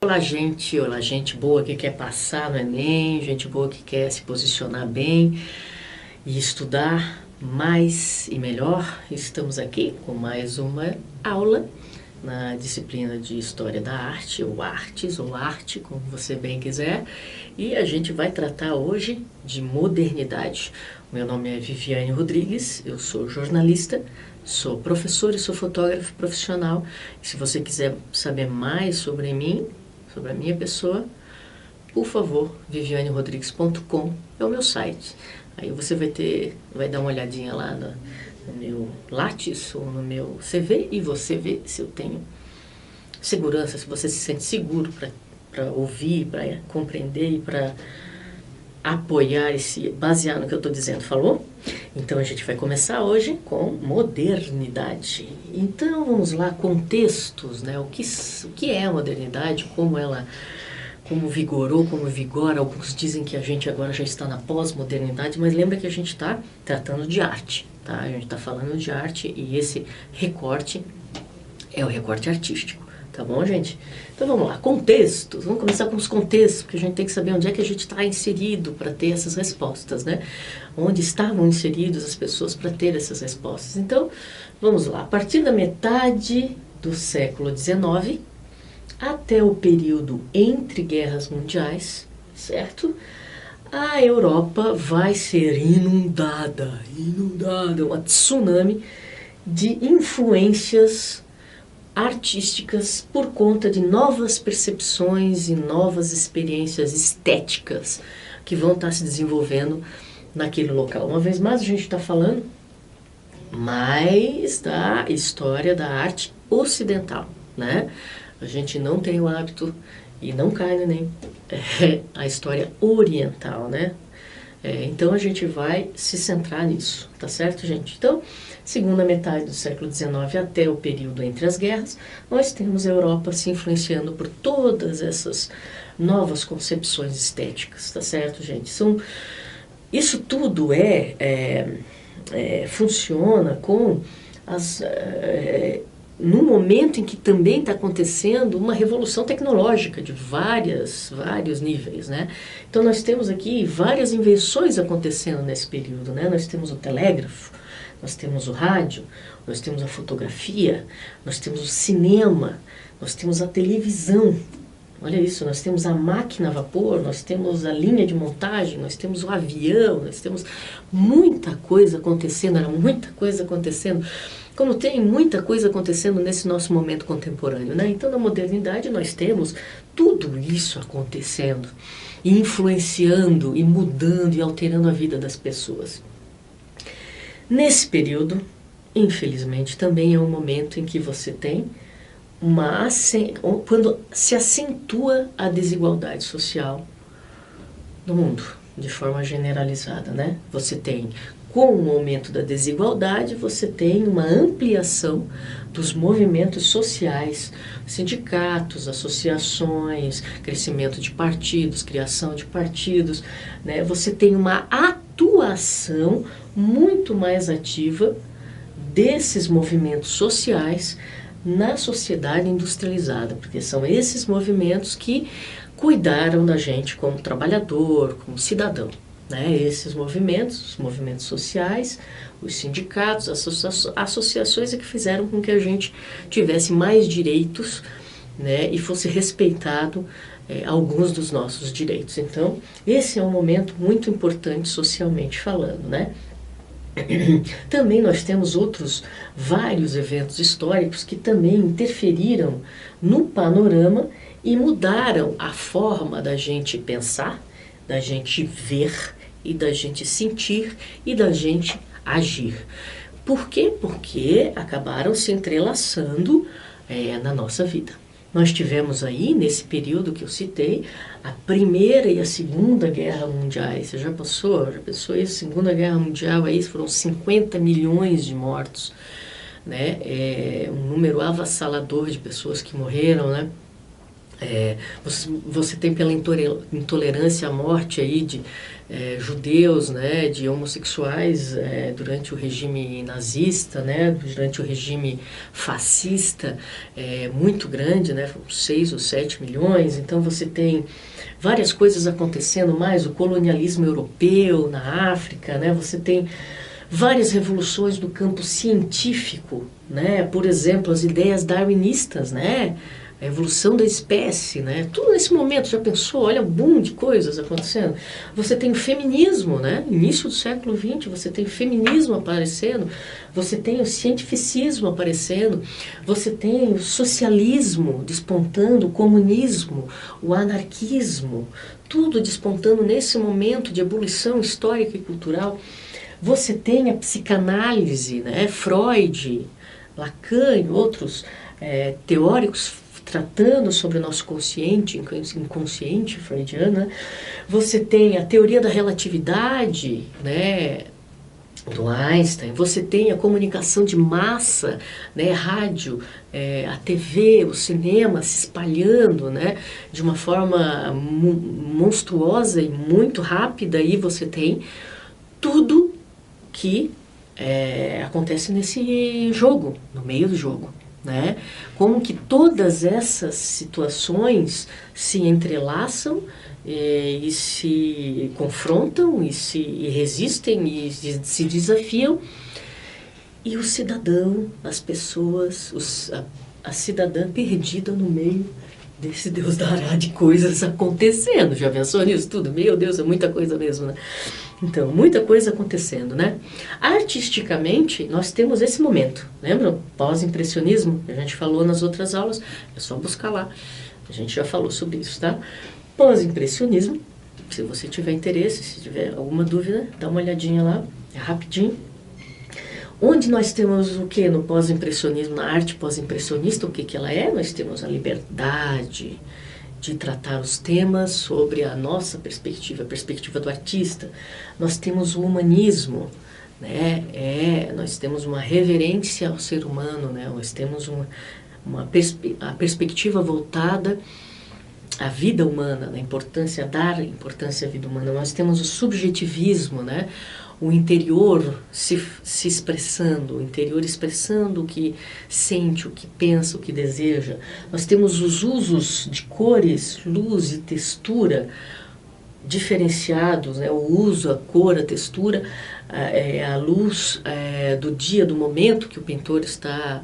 Olá gente boa que quer passar no Enem, gente boa que quer se posicionar bem e estudar mais e melhor. Estamos aqui com mais uma aula na disciplina de História da Arte, ou Artes, ou Arte, como você bem quiser. E a gente vai tratar hoje de modernidade. Meu nome é Viviane Rodrigues, eu sou jornalista, sou professor e sou fotógrafo profissional. E se você quiser saber mais sobre mim, sobre a minha pessoa, por favor, vivianerodrigues.com é o meu site. Aí você vai dar uma olhadinha lá no meu Lattes ou no meu CV e você vê se eu tenho segurança, se você se sente seguro para ouvir, para compreender e para apoiar e se basear no que eu estou dizendo, falou? Então a gente vai começar hoje com modernidade. Então vamos lá, contextos, né? O que é a modernidade, como vigorou, como vigora. Alguns dizem que a gente agora já está na pós-modernidade, mas lembra que a gente está tratando de arte, tá? A gente está falando de arte e esse recorte é o recorte artístico. Tá bom, gente? Então vamos lá, contextos. Vamos começar com os contextos, porque a gente tem que saber onde é que a gente está inserido para ter essas respostas, né? Onde estavam inseridos as pessoas para ter essas respostas. Então, vamos lá. A partir da metade do século XIX até o período entre guerras mundiais, certo? A Europa vai ser inundada, uma tsunami de influências artísticas por conta de novas percepções e novas experiências estéticas que vão estar se desenvolvendo naquele local. Uma vez mais a gente está falando mais da história da arte ocidental, né? A gente não tem o hábito e não cai no Enem, a história oriental, né? Então a gente vai se centrar nisso, tá certo, gente? Então, segunda metade do século XIX até o período entre as guerras, nós temos a Europa se influenciando por todas essas novas concepções estéticas, tá certo, gente? Isso tudo funciona com num momento em que também está acontecendo uma revolução tecnológica de vários níveis, né? Então nós temos aqui várias invenções acontecendo nesse período, né? Nós temos o telégrafo, nós temos o rádio, nós temos a fotografia, nós temos o cinema, nós temos a televisão. Olha isso, nós temos a máquina a vapor, nós temos a linha de montagem, nós temos o avião, nós temos muita coisa acontecendo, era muita coisa acontecendo. Como tem muita coisa acontecendo nesse nosso momento contemporâneo, né? Então, na modernidade, nós temos tudo isso acontecendo, e influenciando, e mudando, e alterando a vida das pessoas. Nesse período, infelizmente, também é um momento em que você tem quando se acentua a desigualdade social no mundo, de forma generalizada, né? Você tem, com o aumento da desigualdade, você tem uma ampliação dos movimentos sociais, sindicatos, associações, crescimento de partidos, criação de partidos, né? Você tem uma atuação muito mais ativa desses movimentos sociais na sociedade industrializada, porque são esses movimentos que cuidaram da gente como trabalhador, como cidadão, né? Esses movimentos, os movimentos sociais, os sindicatos, as associações é que fizeram com que a gente tivesse mais direitos, né? E fosse respeitado alguns dos nossos direitos. Então, esse é um momento muito importante socialmente falando, né? Também nós temos vários eventos históricos que também interferiram no panorama e mudaram a forma da gente pensar, da gente ver e da gente sentir e da gente agir. Por quê? Porque acabaram se entrelaçando na nossa vida. Nós tivemos aí, nesse período que eu citei, a Primeira e a Segunda Guerra Mundiais. Você já pensou aí, a Segunda Guerra Mundial, aí foram 50 milhões de mortos, né? Um número avassalador de pessoas que morreram, né? Você tem pela intolerância à morte aí de judeus, né, de homossexuais durante o regime nazista, né, durante o regime fascista, muito grande, né, 6 ou 7 milhões. Então você tem várias coisas acontecendo, mais o colonialismo europeu na África, né, você tem várias revoluções do campo científico, né, por exemplo, as ideias darwinistas, né, a evolução da espécie, né? Tudo nesse momento, já pensou? Olha o boom de coisas acontecendo. Você tem o feminismo, né? Início do século XX, você tem o feminismo aparecendo, você tem o cientificismo aparecendo, você tem o socialismo despontando, o comunismo, o anarquismo, tudo despontando nesse momento de ebulição histórica e cultural. Você tem a psicanálise, né? Freud, Lacan e outros teóricos tratando sobre o nosso consciente, inconsciente freudiano, né? Você tem a teoria da relatividade, né, do Einstein, você tem a comunicação de massa, né, rádio, a TV, o cinema se espalhando, né, de uma forma monstruosa e muito rápida, e você tem tudo que acontece nesse jogo, no meio do jogo. Né? Como que todas essas situações se entrelaçam e se confrontam e resistem e se desafiam, e o cidadão, as pessoas, a cidadã perdida no meio desse Deus dará de coisas acontecendo. Já pensou nisso tudo? Meu Deus, é muita coisa mesmo, né? Então, muita coisa acontecendo, né? Artisticamente, nós temos esse momento. Lembram? Pós-impressionismo, a gente falou nas outras aulas, é só buscar lá. A gente já falou sobre isso, tá? Pós-impressionismo, se você tiver interesse, se tiver alguma dúvida, dá uma olhadinha lá, é rapidinho. Onde nós temos o que no pós-impressionismo, na arte pós-impressionista, o que que ela é? Nós temos a liberdade de tratar os temas sobre a nossa perspectiva, a perspectiva do artista. Nós temos o humanismo, né? Nós temos uma reverência ao ser humano, né? Nós temos a perspectiva voltada à vida humana, na importância, dar importância à vida humana. Nós temos o subjetivismo, né? O interior se expressando, o interior expressando o que sente, o que pensa, o que deseja. Nós temos os usos de cores, luz e textura diferenciados, né? O uso, a cor, a textura, a luz do dia, do momento que o pintor está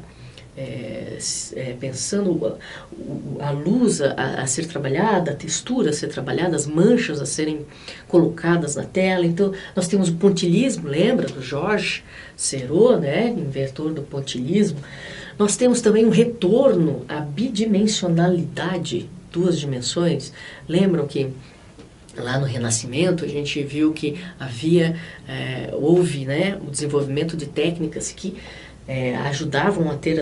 pensando, a luz a ser trabalhada, a textura a ser trabalhada, as manchas a serem colocadas na tela. Então, nós temos o pontilhismo, lembra, do Georges Seurat, né, inventor do pontilhismo. Nós temos também um retorno à bidimensionalidade, 2 dimensões. Lembram que lá no Renascimento a gente viu que houve, né, o desenvolvimento de técnicas que ajudavam a ter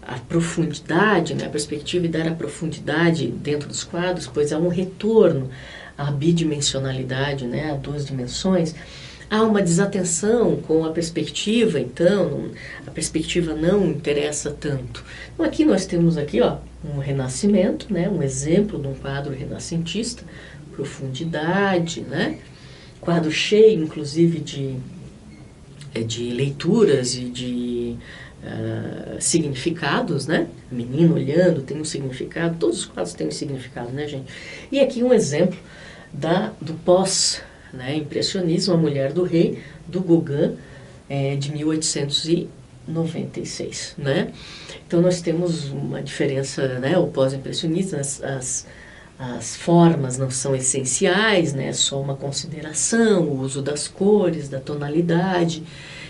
a profundidade, né, a perspectiva e dar a profundidade dentro dos quadros, pois há um retorno à bidimensionalidade, né, a 2 dimensões. Há uma desatenção com a perspectiva, então a perspectiva não interessa tanto. Então aqui nós temos aqui, ó, um renascimento, né, um exemplo de um quadro renascentista, profundidade, né, quadro cheio inclusive de leituras e de significados, né? Menino olhando tem um significado, todos os quadros têm um significado, né, gente? E aqui um exemplo do pós, né, impressionismo, A Mulher do Rei, do Gauguin, de 1896, né? Então nós temos uma diferença, né? O pós-impressionista, as formas não são essenciais, né? Só uma consideração, o uso das cores, da tonalidade.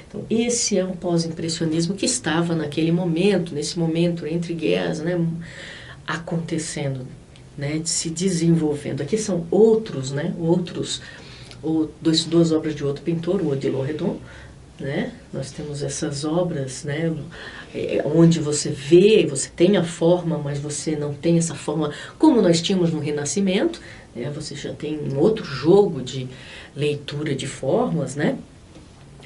Então, esse é um pós-impressionismo que estava naquele momento, nesse momento entre guerras, né? Acontecendo, né? Se desenvolvendo. Aqui são outros, né? Duas obras de outro pintor, o Odilon Redon, né? Nós temos essas obras, né, onde você vê, você tem a forma, mas você não tem essa forma como nós tínhamos no Renascimento, né? Você já tem um outro jogo de leitura de formas, né?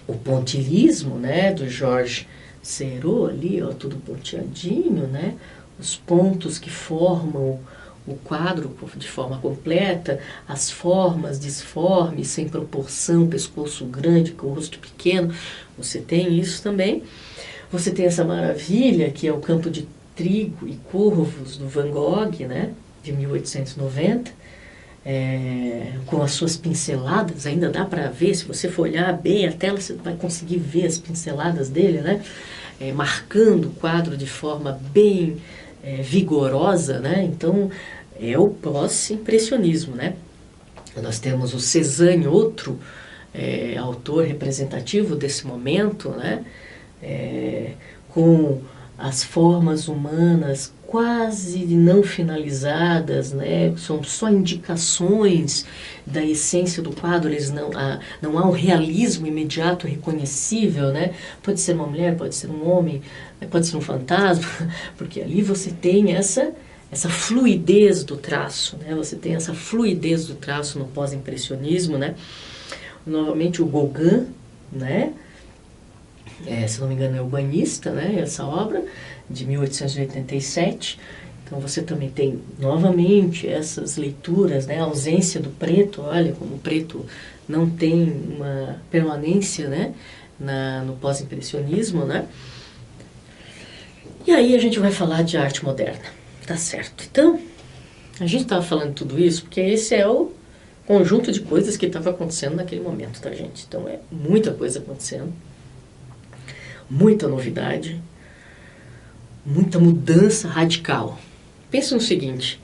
O pontilhismo, né, do Georges Seurat ali, ó, tudo ponteadinho, né? Os pontos que formam o quadro de forma completa, as formas disformes, sem proporção, pescoço grande com o rosto pequeno, você tem isso também. Você tem essa maravilha que é o Campo de Trigo e Corvos do Van Gogh, né, de 1890, com as suas pinceladas. Ainda dá para ver, se você for olhar bem a tela, você vai conseguir ver as pinceladas dele, né, marcando o quadro de forma bem vigorosa, né? Então é o pós-impressionismo, né? Nós temos o Cézanne, outro autor representativo desse momento, né? Com as formas humanas quase não finalizadas, né? São só indicações da essência do quadro, não há um realismo imediato reconhecível, né? Pode ser uma mulher, pode ser um homem, pode ser um fantasma, porque ali você tem essa fluidez do traço, né? Você tem essa fluidez do traço no pós-impressionismo, né? Novamente o Gauguin, né? Se não me engano é o Banhista, né? Essa obra de 1887. Então você também tem novamente essas leituras, né? A ausência do preto, olha como o preto não tem uma permanência, né? No pós-impressionismo, né? E aí a gente vai falar de arte moderna, tá certo? Então, a gente estava falando tudo isso porque esse é o conjunto de coisas que estava acontecendo naquele momento, tá, gente? Então é muita coisa acontecendo, muita novidade, muita mudança radical. Pense no seguinte,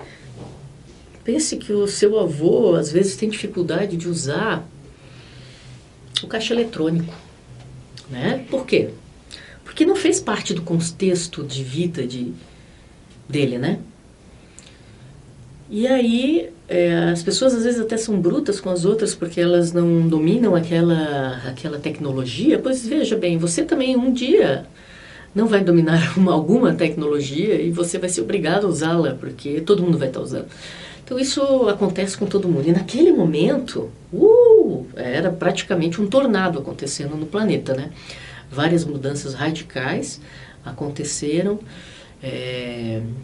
pense que o seu avô às vezes tem dificuldade de usar o caixa eletrônico, né? Por quê? Porque não fez parte do contexto de vida dele, né? E aí as pessoas às vezes até são brutas com as outras porque elas não dominam aquela tecnologia. Pois veja bem, você também um dia não vai dominar alguma tecnologia e você vai ser obrigado a usá-la, porque todo mundo vai estar usando. Então isso acontece com todo mundo. E naquele momento, era praticamente um tornado acontecendo no planeta, né? Várias mudanças radicais aconteceram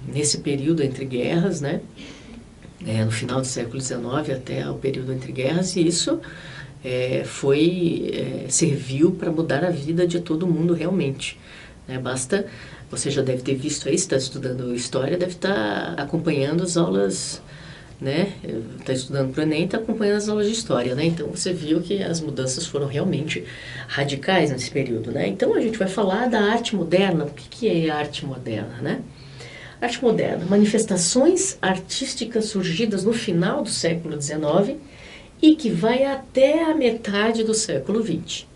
nesse período entre guerras, né? No final do século XIX até o período entre guerras, e isso serviu para mudar a vida de todo mundo realmente. Basta, você já deve ter visto aí, se está estudando história, deve estar acompanhando as aulas, né? Está estudando para o Enem, está acompanhando as aulas de história, né? Então você viu que as mudanças foram realmente radicais nesse período, né? Então a gente vai falar da arte moderna. O que é a arte moderna, né? Arte moderna, manifestações artísticas surgidas no final do século XIX e que vai até a metade do século XX,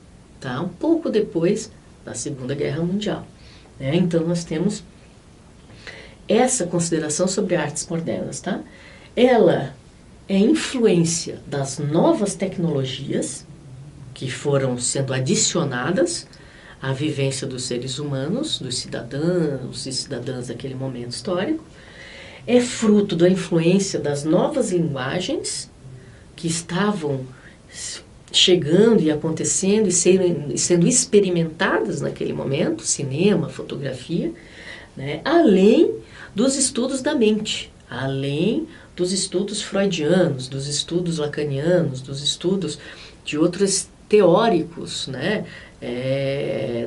tá? Um pouco depois da Segunda Guerra Mundial, né? Então nós temos essa consideração sobre artes modernas, tá? Ela é influência das novas tecnologias que foram sendo adicionadas à vivência dos seres humanos, dos cidadãos e cidadãs daquele momento histórico. É fruto da influência das novas linguagens que estavam chegando e acontecendo e sendo experimentadas naquele momento, cinema, fotografia, né? Além dos estudos da mente, além dos estudos freudianos, dos estudos lacanianos, dos estudos de outros teóricos, né?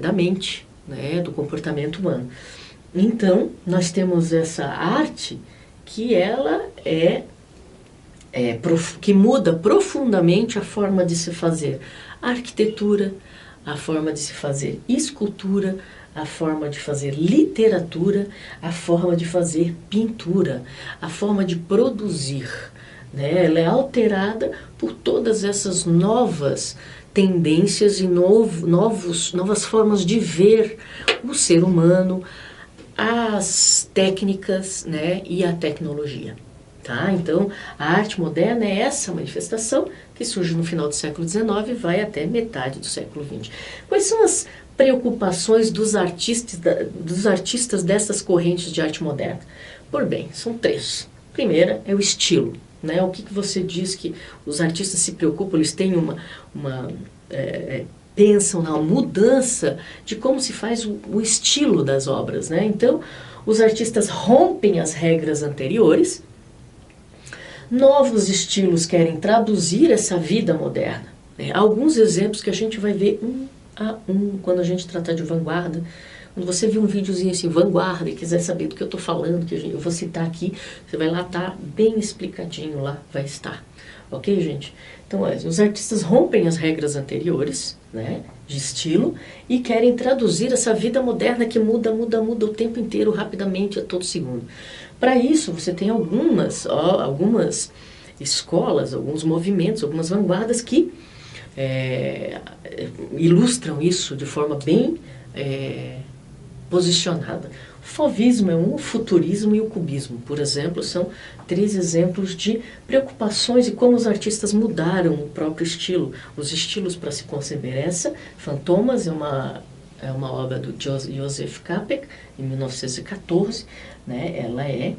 Da mente, né? Do comportamento humano. Então, nós temos essa arte que ela que muda profundamente a forma de se fazer arquitetura, a forma de se fazer escultura, a forma de fazer literatura, a forma de fazer pintura, a forma de produzir, né? Ela é alterada por todas essas novas tendências e novas formas de ver o ser humano, as técnicas, né? E a tecnologia. Tá? Então, a arte moderna é essa manifestação que surge no final do século XIX e vai até metade do século XX. Quais são as preocupações dos artistas dessas correntes de arte moderna? Por bem, são três. A primeira é o estilo, né? O que você diz que os artistas se preocupam? Eles têm pensam na mudança de como se faz o estilo das obras, né? Então, os artistas rompem as regras anteriores, Novos estilos querem traduzir essa vida moderna. Né? Alguns exemplos que a gente vai ver um a um quando a gente tratar de vanguarda. Quando você viu um videozinho assim, vanguarda, e quiser saber do que eu estou falando, que eu vou citar aqui, você vai lá, tá bem explicadinho lá, vai estar. Ok, gente? Então, os artistas rompem as regras anteriores, né, de estilo, e querem traduzir essa vida moderna que muda o tempo inteiro, rapidamente, a todo segundo. Para isso, você tem algumas escolas, alguns movimentos, algumas vanguardas que ilustram isso de forma bem posicionada. O fauvismo é um, o futurismo e o cubismo, por exemplo, são 3 exemplos de preocupações e como os artistas mudaram o próprio estilo, os estilos para se conceber. Essa, Fantomas, é uma obra do Joseph Capek, em 1914, né? Ela é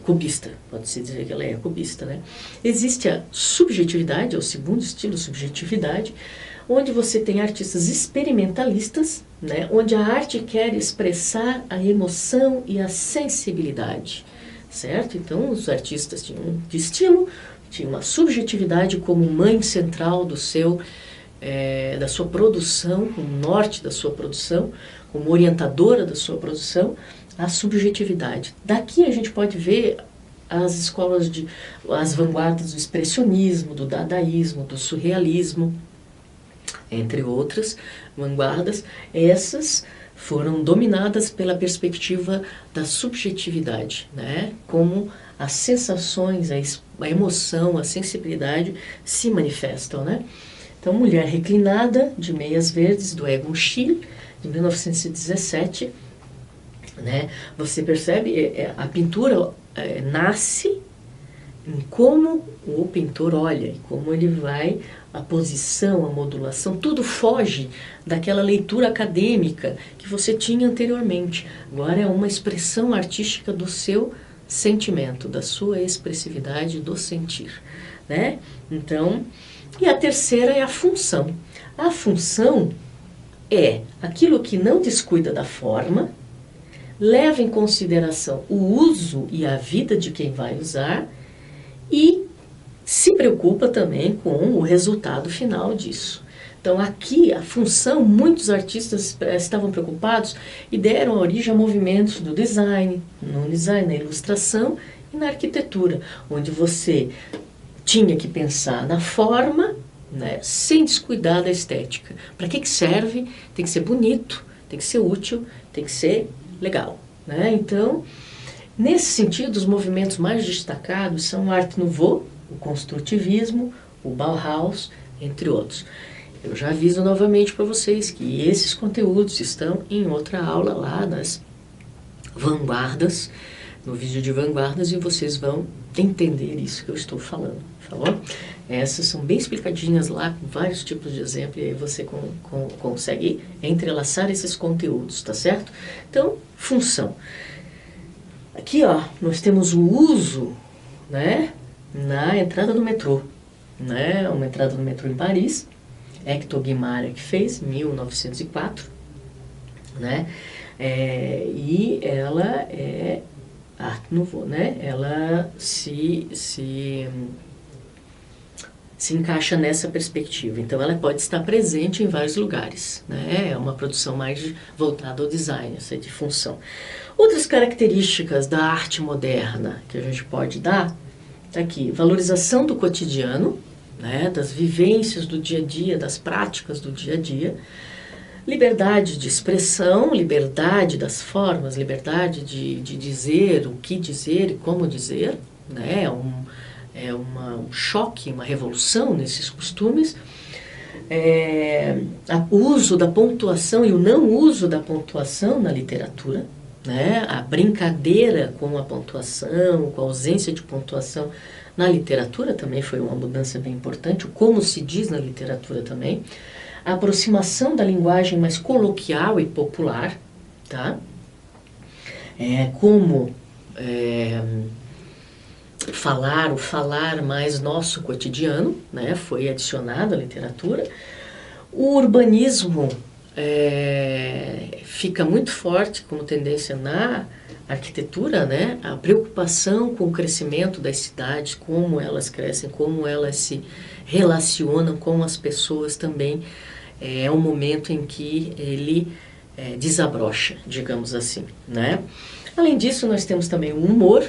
cubista, pode-se dizer que ela é cubista, né? Existe a subjetividade, é o segundo estilo, subjetividade, onde você tem artistas experimentalistas, né, onde a arte quer expressar a emoção e a sensibilidade, certo? Então, os artistas tinham um estilo, tinham uma subjetividade como mãe central da sua produção, como norte da sua produção, como orientadora da sua produção, a subjetividade. Daqui a gente pode ver as escolas as vanguardas do expressionismo, do dadaísmo, do surrealismo, entre outras vanguardas. Essas foram dominadas pela perspectiva da subjetividade, né? Como as sensações, a emoção, a sensibilidade se manifestam, né? Então, Mulher Reclinada, de Meias Verdes, do Egon Schiele, de 1917, né? Você percebe, a pintura nasce em como o pintor olha, e como ele vai, a posição, a modulação, tudo foge daquela leitura acadêmica que você tinha anteriormente. Agora é uma expressão artística do seu sentimento, da sua expressividade, do sentir, né? Então, e a terceira é a função. A função é aquilo que não descuida da forma, leva em consideração o uso e a vida de quem vai usar e se preocupa também com o resultado final disso. Então aqui a função, muitos artistas estavam preocupados e deram origem a movimentos do design, na ilustração e na arquitetura, onde você tinha que pensar na forma, né, sem descuidar da estética. Para que serve? Tem que ser bonito, tem que ser útil, tem que ser legal, né? Então, nesse sentido, os movimentos mais destacados são o Art Nouveau, o construtivismo, o Bauhaus, entre outros. Eu já aviso novamente para vocês que esses conteúdos estão em outra aula lá nas vanguardas, no vídeo de vanguardas, e vocês vão entender isso que eu estou falando, tá bom? Essas são bem explicadinhas lá, com vários tipos de exemplo, e aí você consegue entrelaçar esses conteúdos, tá certo? Então, função. Aqui, ó, nós temos o uso, né, na entrada do metrô, né, uma entrada do metrô em Paris, Hector Guimaraes que fez, em 1904, né, e ela é Art Nouveau, né, ela se encaixa nessa perspectiva. Então, ela pode estar presente em vários lugares, né? É uma produção mais voltada ao design, essa de função. Outras características da arte moderna que a gente pode dar, tá aqui, valorização do cotidiano, né? Das vivências do dia a dia, das práticas do dia a dia, liberdade de expressão, liberdade das formas, liberdade de dizer o que dizer e como dizer, né? Um choque, uma revolução nesses costumes. O uso da pontuação e o não uso da pontuação na literatura, né? A brincadeira com a pontuação, com a ausência de pontuação na literatura também foi uma mudança bem importante, o como se diz na literatura também. A aproximação da linguagem mais coloquial e popular, tá? O falar mais nosso cotidiano, né, foi adicionado à literatura. O urbanismo fica muito forte como tendência na arquitetura, né, a preocupação com o crescimento das cidades, como elas crescem, como elas se relacionam com as pessoas também, é um momento em que ele desabrocha, digamos assim, né? Além disso, nós temos também o humor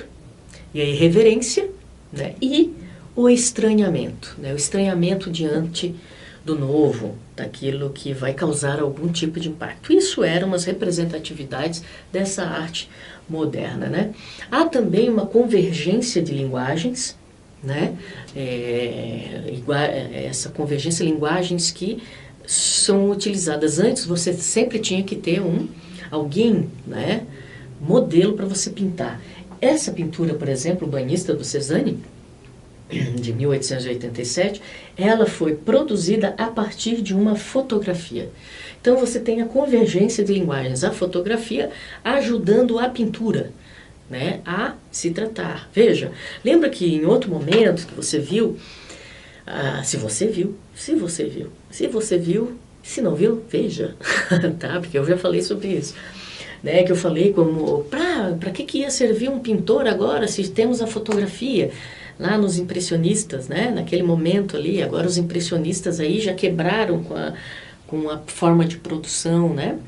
e a irreverência, né, e o estranhamento, né, o estranhamento diante do novo, daquilo que vai causar algum tipo de impacto. Isso eram as representatividades dessa arte moderna, né? Há também uma convergência de linguagens, né? Essa convergência de linguagens que são utilizadas. Antes você sempre tinha que ter alguém, né, modelo para você pintar. Essa pintura, por exemplo, o Banhista do Cézanne, de 1887, ela foi produzida a partir de uma fotografia. Então você tem a convergência de linguagens, a fotografia ajudando a pintura, né, a se tratar. Veja, lembra que em outro momento que você viu, se você viu, se não viu, veja, tá? Porque eu já falei sobre isso. Né, que eu falei como, para que ia servir um pintor agora se temos a fotografia? Lá nos impressionistas, né, naquele momento ali, agora os impressionistas aí já quebraram com a forma de produção, né,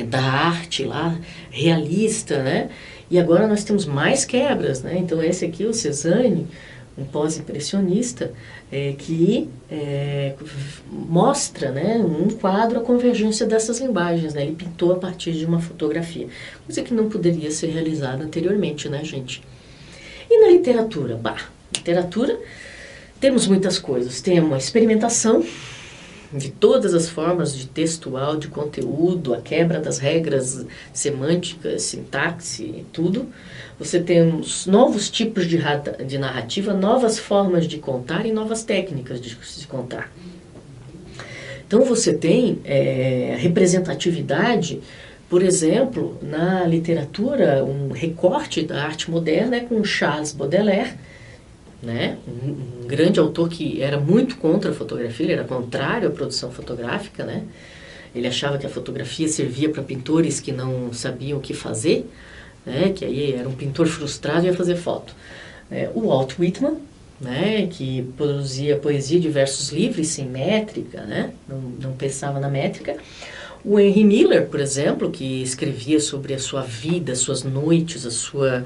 da arte lá, realista, né, e agora nós temos mais quebras, né, então esse aqui, o Cézanne, um pós-impressionista, que mostra, né, um quadro a convergência dessas linguagens, né, ele pintou a partir de uma fotografia, coisa que não poderia ser realizada anteriormente, né, gente. E na literatura? Literatura, temos muitas coisas. Temos a experimentação de todas as formas de textual, de conteúdo, a quebra das regras semânticas, sintaxe, tudo. Você tem os novos tipos de narrativa, novas formas de contar e novas técnicas de se contar. Então você tem representatividade. Por exemplo, na literatura, um recorte da arte moderna é com Charles Baudelaire, né? Um grande autor que era muito contra a fotografia, ele era contrário à produção fotográfica, né? Ele achava que a fotografia servia para pintores que não sabiam o que fazer, né? Que aí era um pintor frustrado e ia fazer foto. O Walt Whitman, né? Que produzia poesia de versos livres, sem métrica, né? Não pensava na métrica. O Henry Miller, por exemplo, que escrevia sobre a sua vida, as suas noites, a sua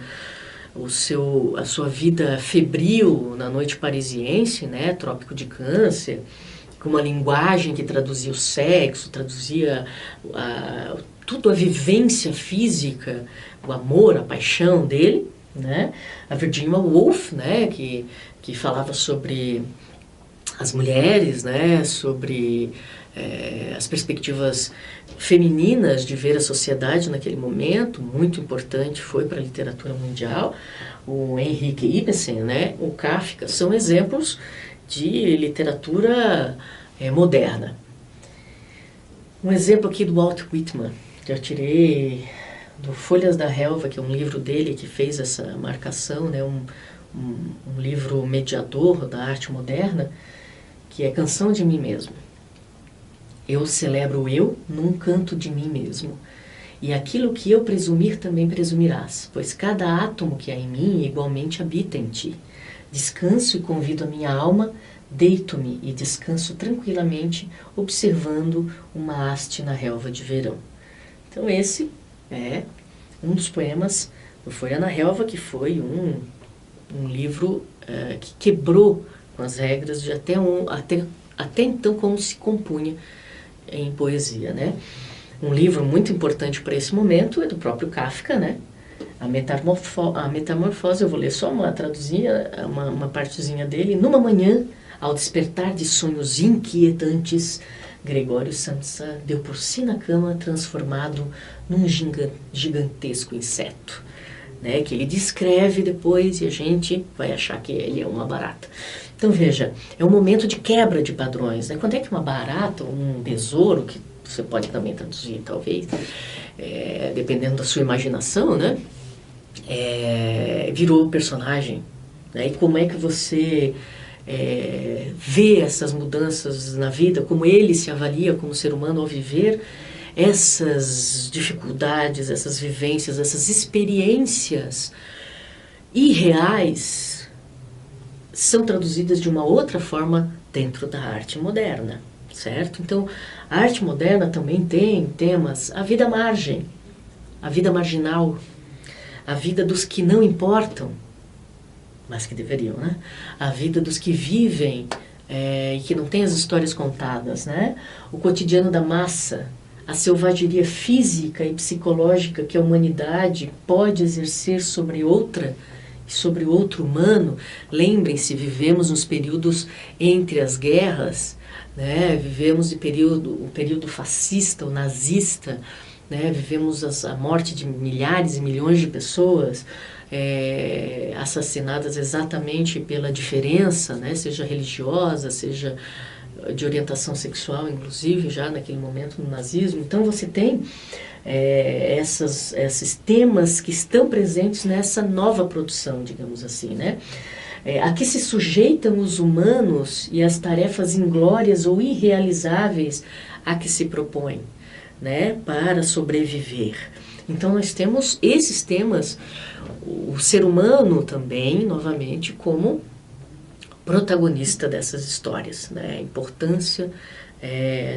vida febril na noite parisiense, né, Trópico de Câncer, com uma linguagem que traduzia o sexo, traduzia tudo, a vivência física, o amor, a paixão dele, né? A Virginia Woolf, né, que falava sobre as mulheres, né, sobre as perspectivas femininas de ver a sociedade naquele momento, muito importante, foi para a literatura mundial. O Henrik Ibsen, né, o Kafka, são exemplos de literatura moderna. Um exemplo aqui do Walt Whitman, que eu tirei do Folhas da Relva, que é um livro dele que fez essa marcação, né, um livro mediador da arte moderna, que é Canção de Mim Mesmo. Eu celebro o eu num canto de mim mesmo. E aquilo que eu presumir também presumirás, pois cada átomo que há em mim igualmente habita em ti. Descanso e convido a minha alma, deito-me e descanso tranquilamente, observando uma haste na relva de verão. Então esse é um dos poemas do Folha na Relva, que foi um livro que quebrou com as regras de até então como se compunha em poesia, né? Um livro muito importante para esse momento é do próprio Kafka, né? A Metamorfose, eu vou ler só uma partezinha dele. Numa manhã, ao despertar de sonhos inquietantes, Gregório Samsa deu por si na cama, transformado num gigantesco inseto, né? Que ele descreve depois e a gente vai achar que ele é uma barata. Então veja, é um momento de quebra de padrões, né? Quando é que uma barata, um besouro, que você pode também traduzir talvez, dependendo da sua imaginação, né? Virou personagem, né? E como é que você vê essas mudanças na vida, como ele se avalia como ser humano ao viver essas dificuldades, essas vivências, essas experiências irreais são traduzidas de uma outra forma dentro da arte moderna, certo? Então, a arte moderna também tem temas, a vida à margem, a vida marginal, a vida dos que não importam, mas que deveriam, né? A vida dos que vivem e que não têm as histórias contadas, né? O cotidiano da massa, a selvageria física e psicológica que a humanidade pode exercer sobre outra, sobre outro humano. Lembrem-se, vivemos nos períodos entre as guerras, né? Vivemos o período fascista, o nazista, né? Vivemos a morte de milhares e milhões de pessoas, assassinadas exatamente pela diferença, né? Seja religiosa, seja de orientação sexual, inclusive, já naquele momento no nazismo. Então você tem esses temas que estão presentes nessa nova produção, digamos assim, né? A que se sujeitam os humanos e as tarefas inglórias ou irrealizáveis a que se propõem, né, para sobreviver. Então nós temos esses temas, o ser humano também, novamente, como protagonista dessas histórias, né? A importância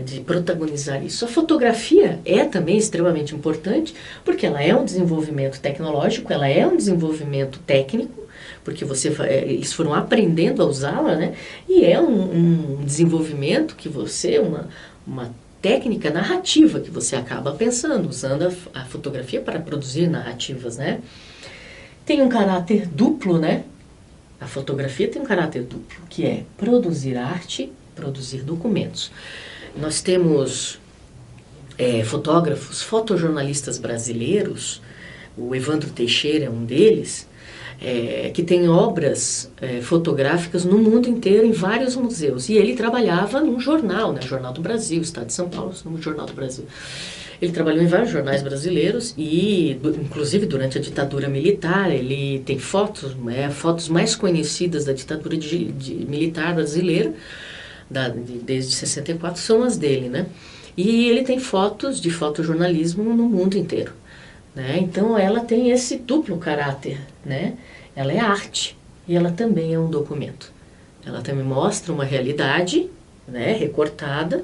de protagonizar isso. A fotografia é também extremamente importante, porque ela é um desenvolvimento tecnológico, ela é um desenvolvimento técnico, porque eles foram aprendendo a usá-la, né? E é um desenvolvimento que uma técnica narrativa que você acaba pensando, usando a fotografia para produzir narrativas, né? Tem um caráter duplo, né? A fotografia tem um caráter duplo, que é produzir arte, produzir documentos. Nós temos fotógrafos, fotojornalistas brasileiros, o Evandro Teixeira é um deles, que tem obras fotográficas no mundo inteiro, em vários museus. E ele trabalhava num jornal, né? Jornal do Brasil, Estado de São Paulo, no Jornal do Brasil. Ele trabalhou em vários jornais brasileiros e, inclusive, durante a ditadura militar, ele tem fotos, fotos mais conhecidas da ditadura militar brasileira, desde 64, são as dele, né? E ele tem fotos de fotojornalismo no mundo inteiro, né? Então, ela tem esse duplo caráter, né? Ela é arte e ela também é um documento. Ela também mostra uma realidade, né, recortada,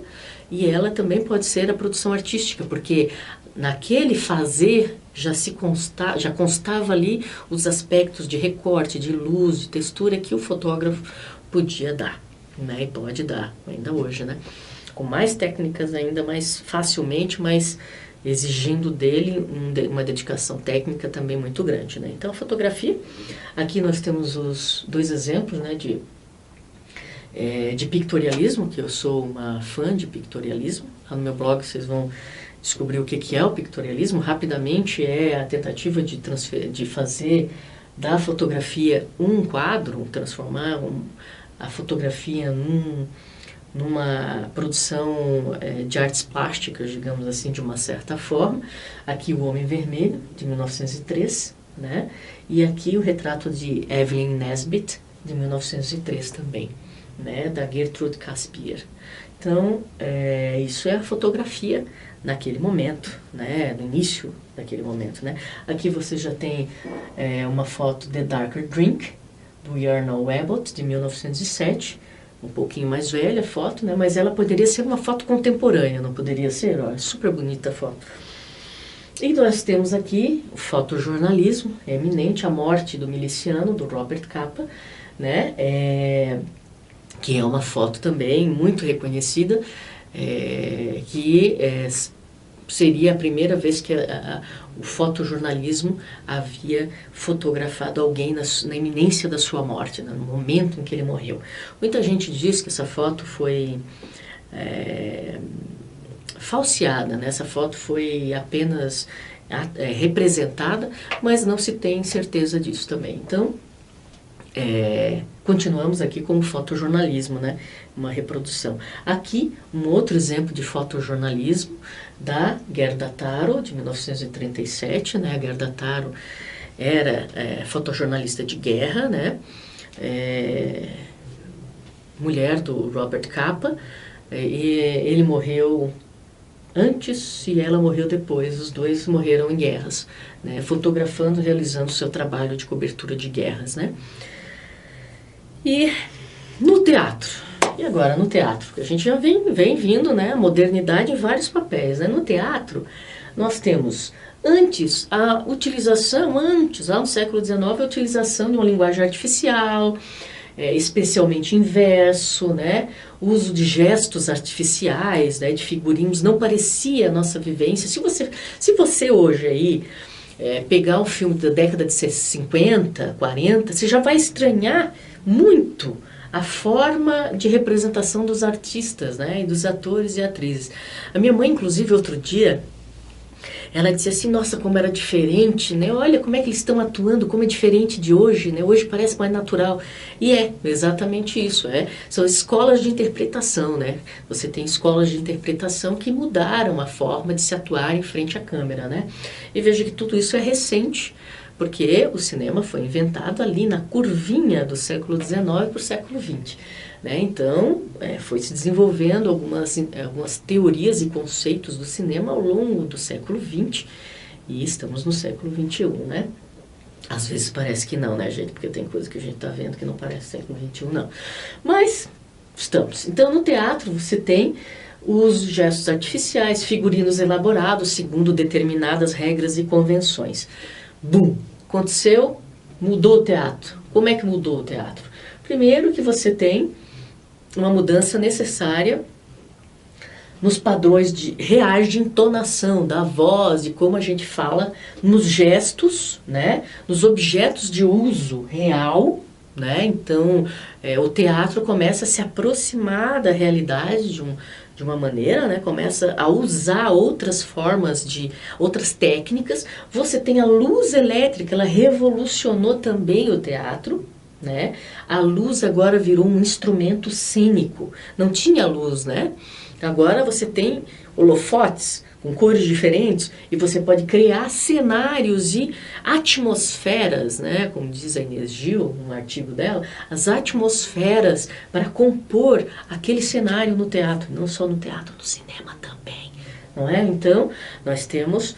e ela também pode ser a produção artística, porque naquele fazer já constava ali os aspectos de recorte, de luz, de textura que o fotógrafo podia dar, né, e pode dar ainda hoje, né, com mais técnicas ainda mais facilmente, mas exigindo dele uma dedicação técnica também muito grande, né. Então a fotografia, aqui nós temos os dois exemplos, né, de pictorialismo, que eu sou uma fã de pictorialismo. Lá no meu blog vocês vão descobrir o que é o pictorialismo. Rapidamente é a tentativa de fazer da fotografia um quadro, transformar a fotografia numa produção de artes plásticas, digamos assim, de uma certa forma. Aqui o Homem Vermelho, de 1903, né? E aqui o retrato de Evelyn Nesbit, de 1903 também, né, da Gertrude Caspier. Então, isso é a fotografia naquele momento, né, no início daquele momento, né. Aqui você já tem uma foto de Darker Drink, do Yarnall Abbott, de 1907, um pouquinho mais velha a foto, né, mas ela poderia ser uma foto contemporânea, não poderia ser? Olha, super bonita a foto. E nós temos aqui o fotojornalismo eminente, a morte do miliciano, do Robert Capa, né, que é uma foto também muito reconhecida, que seria a primeira vez que o fotojornalismo havia fotografado alguém na iminência da sua morte, né, no momento em que ele morreu. Muita gente diz que essa foto foi falseada, né? Essa foto foi apenas representada, mas não se tem certeza disso também. Então, continuamos aqui com o fotojornalismo, né? Uma reprodução. Aqui, um outro exemplo de fotojornalismo da Gerda Taro, de 1937, né? A Gerda Taro era fotojornalista de guerra, né? Mulher do Robert Capa, e ele morreu antes e ela morreu depois. Os dois morreram em guerras, né? Fotografando, realizando seu trabalho de cobertura de guerras, né? E no teatro, e agora no teatro, a gente já vem vindo, né, a modernidade em vários papéis, né? No teatro nós temos antes, lá no século XIX, a utilização de uma linguagem artificial, especialmente em verso, né? O uso de gestos artificiais, né? De figurinos, não parecia a nossa vivência. Se você hoje aí pegar um filme da década de 50, 40, você já vai estranhar muito a forma de representação dos artistas, né? E dos atores e atrizes. A minha mãe, inclusive, outro dia, ela dizia assim, nossa, como era diferente, né? Olha como é que eles estão atuando, como é diferente de hoje, né? Hoje parece mais natural. E é exatamente isso, são escolas de interpretação, né? Você tem escolas de interpretação que mudaram a forma de se atuar em frente à câmera, né? E veja que tudo isso é recente, porque o cinema foi inventado ali na curvinha do século XIX para o século XX. Né? Então, foi se desenvolvendo algumas teorias e conceitos do cinema ao longo do século XX e estamos no século XXI, né? Às vezes parece que não, né, gente? Porque tem coisa que a gente está vendo que não parece século XXI, não. Mas estamos. Então, no teatro você tem os gestos artificiais, figurinos elaborados segundo determinadas regras e convenções. Bum! Aconteceu, mudou o teatro. Como é que mudou o teatro? Primeiro que você tem uma mudança necessária nos padrões reais de entonação da voz, de como a gente fala, nos gestos, né? Nos objetos de uso real, né? Então, o teatro começa a se aproximar da realidade de uma maneira, né? Começa a usar outras formas, outras técnicas. Você tem a luz elétrica, ela revolucionou também o teatro, né? A luz agora virou um instrumento cênico. Não tinha luz, né? Agora você tem holofotes com cores diferentes e você pode criar cenários e atmosferas, né? Como diz a Inês Gil, num artigo dela, as atmosferas para compor aquele cenário no teatro, não só no teatro, no cinema também, não é? Então, nós temos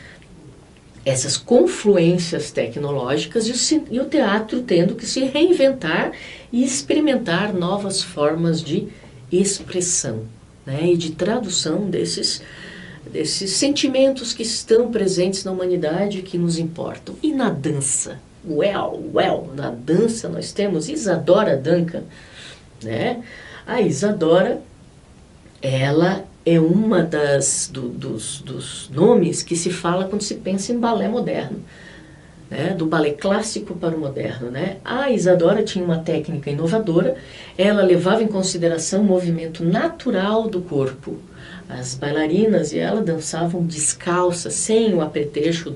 essas confluências tecnológicas e o teatro tendo que se reinventar e experimentar novas formas de expressão, né? E de tradução desses sentimentos que estão presentes na humanidade e que nos importam. E na dança? Na dança nós temos Isadora Duncan, né? A Isadora, ela é uma dos nomes que se fala quando se pensa em balé moderno, né? Do balé clássico para o moderno, né? A Isadora tinha uma técnica inovadora, ela levava em consideração o movimento natural do corpo. As bailarinas e ela dançavam descalças, sem o apetrecho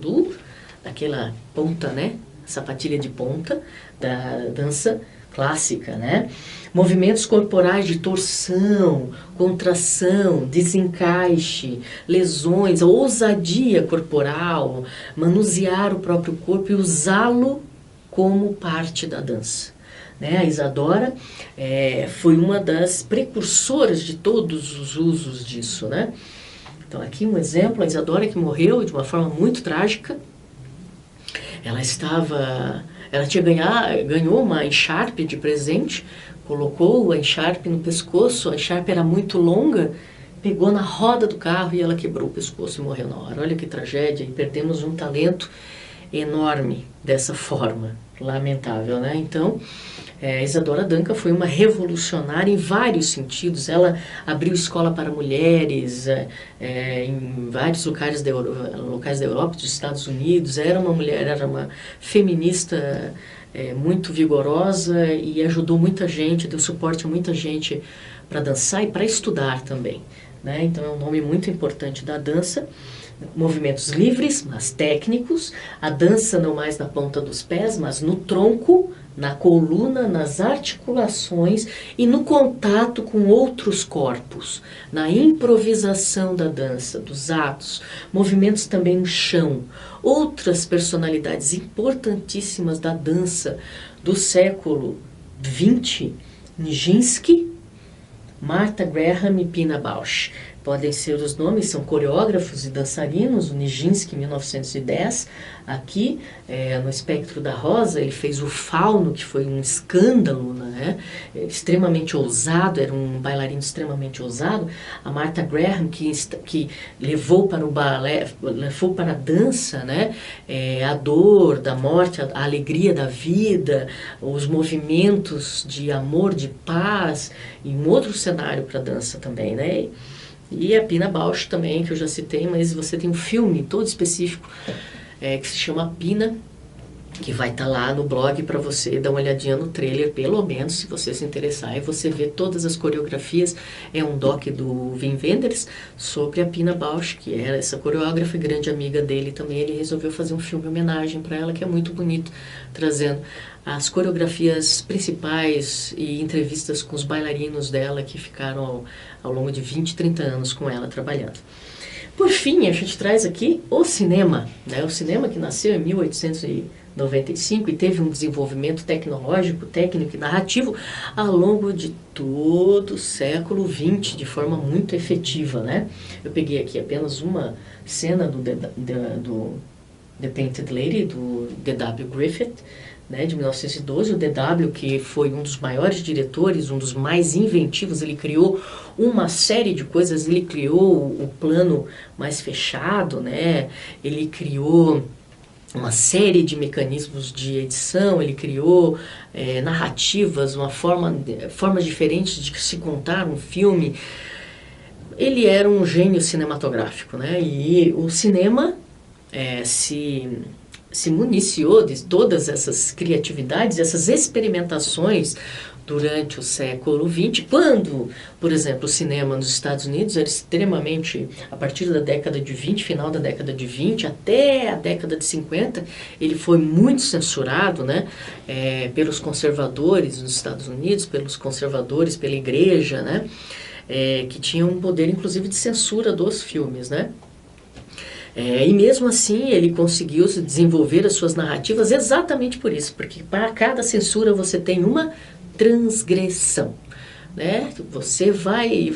daquela ponta, né? Sapatilha de ponta da dança clássica, né? Movimentos corporais de torção, contração, desencaixe, lesões, ousadia corporal, manusear o próprio corpo e usá-lo como parte da dança. Né? A Isadora foi uma das precursoras de todos os usos disso, né? Então aqui um exemplo, a Isadora que morreu de uma forma muito trágica. Ela ganhou uma encharpe de presente, colocou a encharpe no pescoço, a encharpe era muito longa, pegou na roda do carro e ela quebrou o pescoço e morreu na hora. Olha que tragédia, e perdemos um talento enorme dessa forma, lamentável, né? Então, Isadora Duncan foi uma revolucionária em vários sentidos. Ela abriu escola para mulheres em vários locais da Europa, dos Estados Unidos. Era uma feminista muito vigorosa e ajudou muita gente, deu suporte a muita gente para dançar e para estudar também, né? Então é um nome muito importante da dança. Movimentos livres, mas técnicos, a dança não mais na ponta dos pés, mas no tronco, na coluna, nas articulações e no contato com outros corpos, na improvisação da dança, dos atos, movimentos também no chão. Outras personalidades importantíssimas da dança do século XX, Nijinsky, Martha Graham e Pina Bausch. podem ser os nomes, são coreógrafos e dançarinos, o Nijinsky, 1910, aqui no Espectro da Rosa, ele fez o Fauno, que foi um escândalo, né? Extremamente ousado, era um bailarino extremamente ousado. A Martha Graham, que levou para o balé, levou para a dança, né? A dor da morte, a alegria da vida, os movimentos de amor, de paz, e um outro cenário para a dança também, né? E a Pina Bausch também, que eu já citei, mas você tem um filme todo específico que se chama Pina, que vai estar lá no blog para você dar uma olhadinha no trailer, pelo menos, se você se interessar, e você vê todas as coreografias. É um doc do Wim Wenders sobre a Pina Bausch, que era essa coreógrafa e grande amiga dele também. Ele resolveu fazer um filme em homenagem para ela, que é muito bonito, trazendo as coreografias principais e entrevistas com os bailarinos dela que ficaram ao longo de 20, 30 anos com ela trabalhando. Por fim, a gente traz aqui o cinema, né? O cinema que nasceu em 1895 e teve um desenvolvimento tecnológico, técnico e narrativo ao longo de todo o século XX, de forma muito efetiva, né? Eu peguei aqui apenas uma cena do The Painted Lady, do D.W. Griffith, né, de 1912, o D.W., que foi um dos maiores diretores, um dos mais inventivos, ele criou uma série de coisas, ele criou o plano mais fechado, né, ele criou uma série de mecanismos de edição, ele criou narrativas, formas diferentes de se contar um filme. Ele era um gênio cinematográfico, né, e o cinema se municiou de todas essas criatividades, essas experimentações durante o século XX, quando, por exemplo, o cinema nos Estados Unidos era extremamente, a partir da década de 20, final da década de 20 até a década de 50, ele foi muito censurado, né, pelos conservadores nos Estados Unidos, pelos conservadores, pela igreja, né, que tinham um poder, inclusive, de censura dos filmes, né. E mesmo assim ele conseguiu desenvolver as suas narrativas exatamente por isso, porque para cada censura você tem uma transgressão, né? Você vai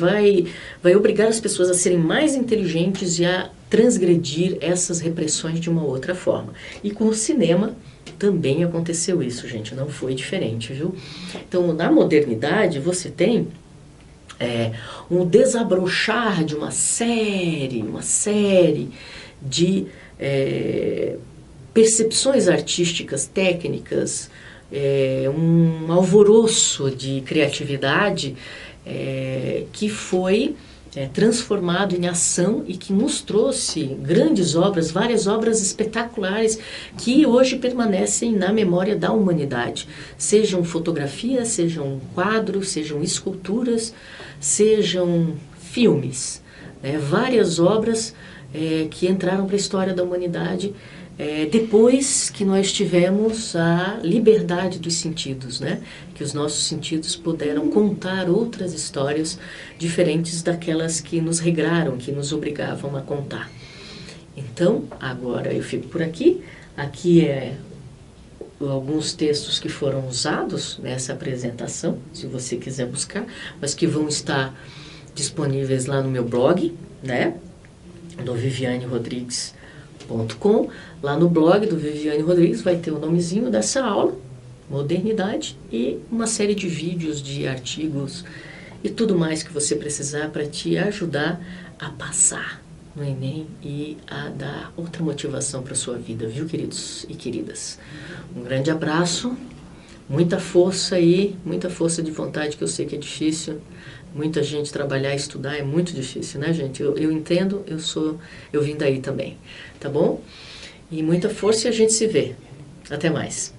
obrigar as pessoas a serem mais inteligentes e a transgredir essas repressões de uma outra forma. E com o cinema também aconteceu isso, gente, não foi diferente, viu? Então, na modernidade você tem um desabrochar de uma série de percepções artísticas, técnicas, um alvoroço de criatividade que foi transformado em ação e que nos trouxe grandes obras, várias obras espetaculares que hoje permanecem na memória da humanidade. Sejam fotografias, sejam quadros, sejam esculturas, sejam filmes. Várias obras que entraram para a história da humanidade depois que nós tivemos a liberdade dos sentidos, né? Que os nossos sentidos puderam contar outras histórias diferentes daquelas que nos regraram, que nos obrigavam a contar. Então, agora eu fico por aqui. Aqui alguns textos que foram usados nessa apresentação, se você quiser buscar, mas que vão estar disponíveis lá no meu blog, né? Do vivianerodrigues.com. Lá no blog do Viviane Rodrigues vai ter o nomezinho dessa aula, Modernidade, e uma série de vídeos, de artigos e tudo mais que você precisar para te ajudar a passar no Enem e a dar outra motivação para a sua vida, viu, queridos e queridas? Um grande abraço, muita força aí, muita força de vontade, que eu sei que é difícil. Muita gente trabalhar e estudar é muito difícil, né, gente? Eu entendo, eu vim daí também, tá bom? E muita força e a gente se vê. Até mais.